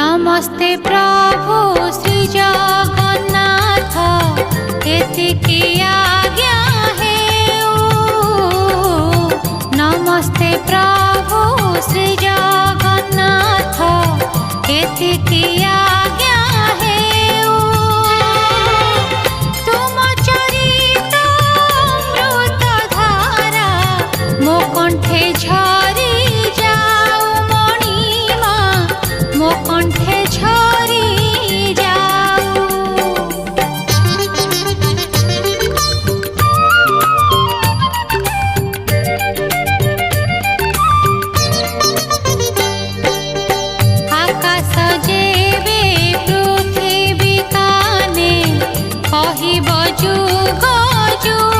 नमस्ते प्रभु श्री जगन्नाथ एतिकी आज्ञा हेउ। नमस्ते प्रभु श्री जगन्नाथ एतिकी आज्ञा हेउ। तुम चरित अमृत धारा मो कंठे झरी जाऊ मणिमा मो कंठे झरी जाऊ। आकाश जेबे पृथ्वी काने कहिब जुग जुग